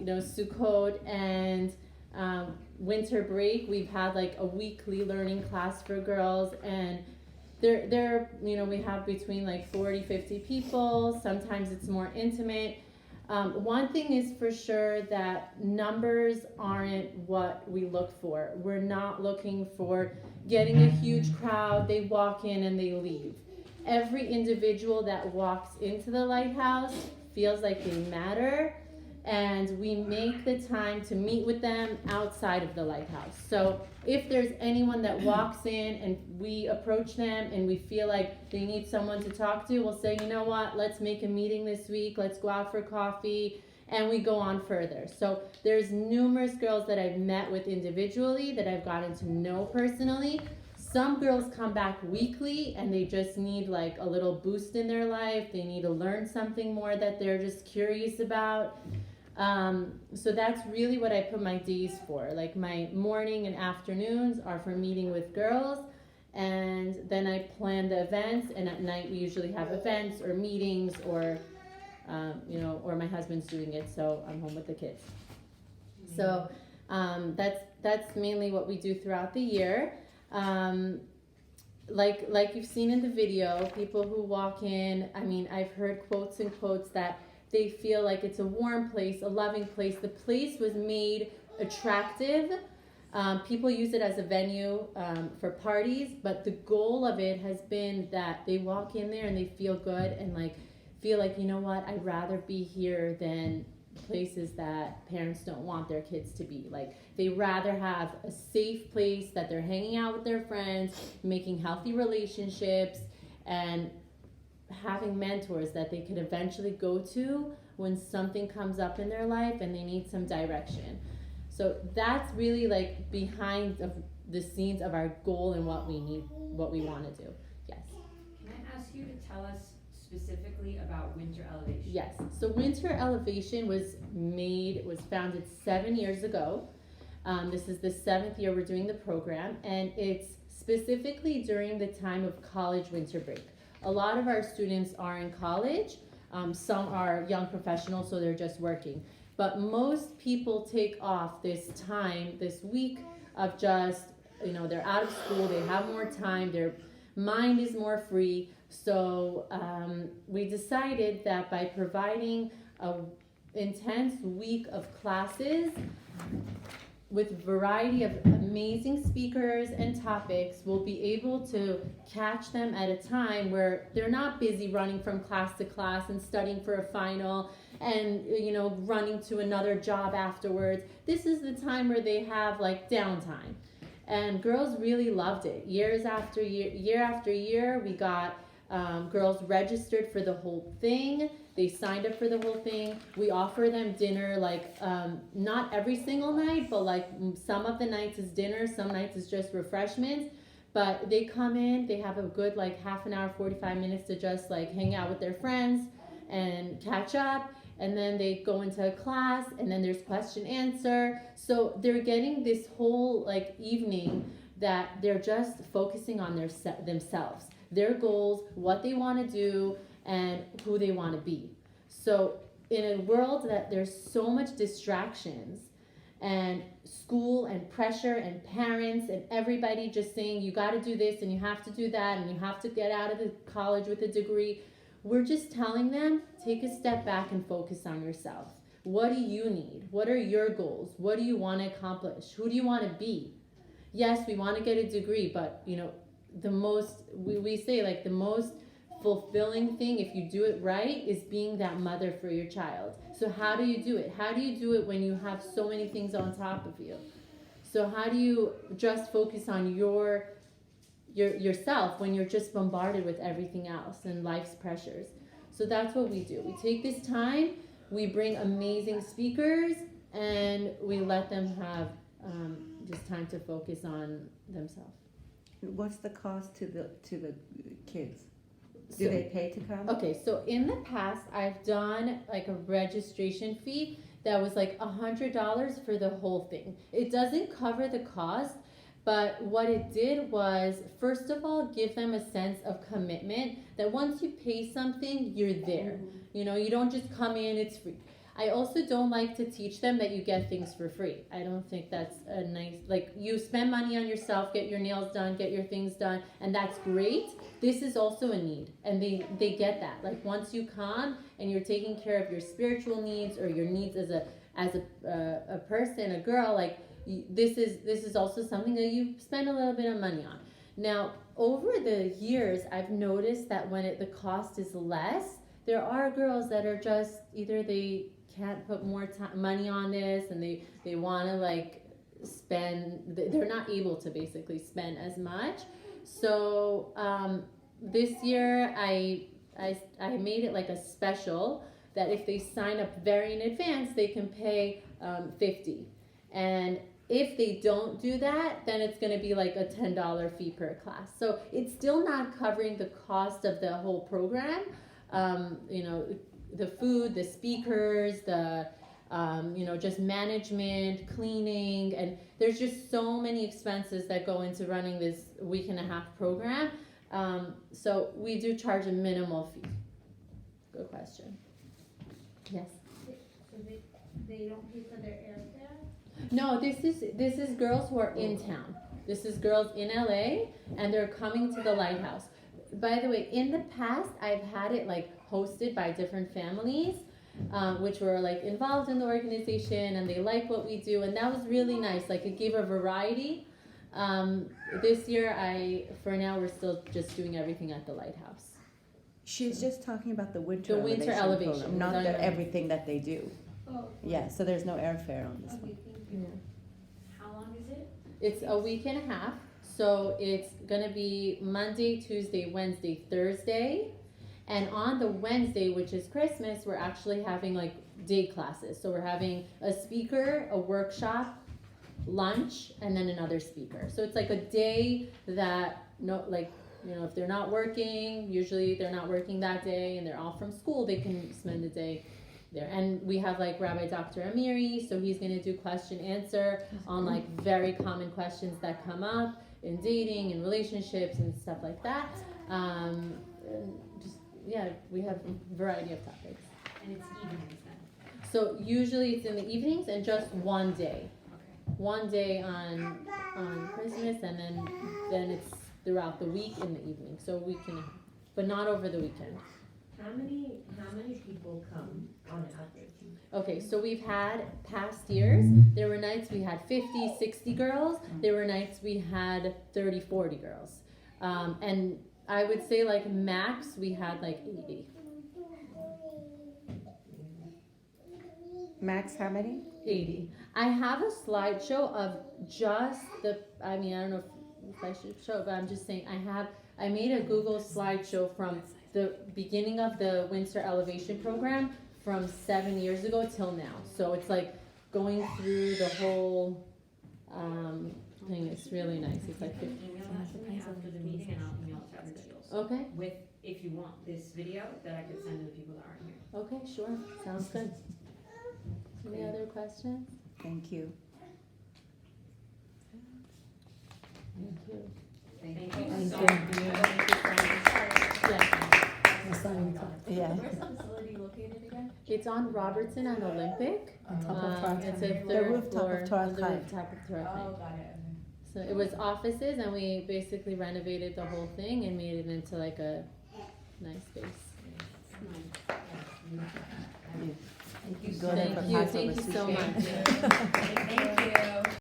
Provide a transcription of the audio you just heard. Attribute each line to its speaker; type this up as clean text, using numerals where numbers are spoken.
Speaker 1: Sukkot and winter break, we've had like a weekly learning class for girls, and we have between like 40-50 people. Sometimes it's more intimate. One thing is for sure that numbers aren't what we look for. We're not looking for getting a huge crowd, they walk in and they leave. Every individual that walks into the Lighthouse feels like they matter, and we make the time to meet with them outside of the Lighthouse. So if there's anyone that walks in and we approach them and we feel like they need someone to talk to, we'll say, you know what, let's make a meeting this week, let's go out for coffee, and we go on further. So there's numerous girls that I've met with individually that I've gotten to know personally. Some girls come back weekly and they just need like a little boost in their life. They need to learn something more that they're just curious about. So that's really what I put my days for. Like my morning and afternoons are for meeting with girls, and then I plan the events, and at night we usually have events or meetings or or my husband's doing it, so I'm home with the kids. So that's mainly what we do throughout the year. Like you've seen in the video, people who walk in, I mean, I've heard quotes and quotes that they feel like it's a warm place, a loving place. The place was made attractive. People use it as a venue for parties, but the goal of it has been that they walk in there and they feel good and feel like, you know what, I'd rather be here than places that parents don't want their kids to be. Like, they rather have a safe place that they're hanging out with their friends, making healthy relationships, and having mentors that they could eventually go to when something comes up in their life and they need some direction. So that's really like behind the scenes of our goal and what we need, what we want to do. Yes.
Speaker 2: Can I ask you to tell us specifically about Winter Elevation?
Speaker 1: Yes. So Winter Elevation was founded 7 years ago. This is the 7th year we're doing the program, and it's specifically during the time of college winter break. A lot of our students are in college. Some are young professionals, so they're just working. But most people take off this time, this week of just, they're out of school, they have more time, their mind is more free. So we decided that by providing an intense week of classes with a variety of amazing speakers and topics, we'll be able to catch them at a time where they're not busy running from class to class and studying for a final and running to another job afterwards. This is the time where they have like downtime, and girls really loved it. Year after year, we got girls registered for the whole thing. They signed up for the whole thing. We offer them dinner, not every single night, but some of the nights is dinner, some nights is just refreshments. But they come in, they have a good half an hour, 45 minutes to just hang out with their friends and catch up. And then they go into a class, and then there's question answer. So they're getting this whole evening that they're just focusing on themselves, their goals, what they want to do, and who they want to be. So in a world that there's so much distractions and school and pressure and parents and everybody just saying you got to do this and you have to do that and you have to get out of the college with a degree, we're just telling them, take a step back and focus on yourself. What do you need? What are your goals? What do you want to accomplish? Who do you want to be? Yes, we want to get a degree, but the most fulfilling thing, if you do it right, is being that mother for your child. So how do you do it? How do you do it when you have so many things on top of you? So how do you just focus on yourself when you're just bombarded with everything else and life's pressures? So that's what we do. We take this time, we bring amazing speakers, and we let them have just time to focus on themselves.
Speaker 3: What's the cost to the kids? Do they pay to come?
Speaker 1: Okay, so in the past, I've done a registration fee that was $100 for the whole thing. It doesn't cover the cost, but what it did was, first of all, give them a sense of commitment that once you pay something, you're there. You don't just come in, it's free. I also don't like to teach them that you get things for free. I don't think that's a nice, like, you spend money on yourself, get your nails done, get your things done, and that's great. This is also a need, and they get that. Like, once you come and you're taking care of your spiritual needs or your needs as a person, a girl, like, this is also something that you spend a little bit of money on. Now, over the years, I've noticed that when the cost is less, there are girls that are just either they can't put more money on this, and they want to like spend. They're not able to basically spend as much. So this year, I made it like a special that if they sign up very in advance, they can pay $50, and if they don't do that, then it's going to be like a $10 fee per class. So it's still not covering the cost of the whole program. The food, the speakers, the just management, cleaning, and there's just so many expenses that go into running this week and a half program. So we do charge a minimal fee. Good question. Yes.
Speaker 4: So they don't pay for their airfare?
Speaker 1: No, this is girls who are in town. This is girls in LA, and they're coming to the Lighthouse. By the way, in the past, I've had it like hosted by different families, which were like involved in the organization, and they like what we do, and that was really nice. Like, it gave a variety. This year, for now, we're still just doing everything at the Lighthouse.
Speaker 3: She's just talking about the winter
Speaker 1: The
Speaker 3: elevation,
Speaker 1: winter elevation,
Speaker 3: program, not everything that they do.
Speaker 4: Oh.
Speaker 3: Yeah, so there's no airfare on this one.
Speaker 4: Okay, thank you.
Speaker 1: Yeah.
Speaker 2: How long is it?
Speaker 1: It's a week and a half, so it's gonna be Monday, Tuesday, Wednesday, Thursday, and on the Wednesday, which is Christmas, we're actually having like day classes. So we're having a speaker, a workshop, lunch, and then another speaker. So it's like a day that if they're not working, usually they're not working that day, and they're all from school, they can spend the day there. And we have like Rabbi Dr. Amiri, so he's going to do question answer on like very common questions that come up in dating and relationships and stuff like that. And we have a variety of topics.
Speaker 2: And it's evenings then?
Speaker 1: So usually it's in the evenings and just one day.
Speaker 2: Okay.
Speaker 1: One day on Christmas, and then it's throughout the week in the evening. So we can, but not over the weekend.
Speaker 5: How many people come on average?
Speaker 1: Okay, so we've had past years, there were nights we had 50, 60 girls. There were nights we had 30, 40 girls. And I would say like max we had like 80.
Speaker 3: Max, how many?
Speaker 1: 80. I have a slideshow of just I don't know if I should show it, but I'm just saying I made a Google slideshow from the beginning of the winter elevation program from 7 years ago till now. So it's like going through the whole thing. It's really nice. It's like 50.
Speaker 2: Email that to me after the meeting, and I'll email it to other chills.
Speaker 1: Okay.
Speaker 2: With, if you want, this video that I could send to the people that aren't here.
Speaker 1: Okay, sure. Sounds good. Any other questions?
Speaker 3: Thank you.
Speaker 1: Thank you.
Speaker 2: Thank you
Speaker 3: Thank
Speaker 2: so
Speaker 3: you.
Speaker 2: much.
Speaker 3: Yeah.
Speaker 4: Where's the facility located again?
Speaker 1: It's on Robertson and Olympic.
Speaker 3: On top of Torah
Speaker 1: It's
Speaker 3: High.
Speaker 1: a
Speaker 3: The
Speaker 1: third
Speaker 3: rooftop
Speaker 1: floor
Speaker 3: of Torah
Speaker 1: on the
Speaker 3: High.
Speaker 1: rooftop of Torah High.
Speaker 4: Oh, got it.
Speaker 1: So it was offices, and we basically renovated the whole thing and made it into like a nice space.
Speaker 3: You go there for
Speaker 1: Thank you
Speaker 3: Passover
Speaker 1: so
Speaker 3: sushi.
Speaker 1: much.
Speaker 2: Thank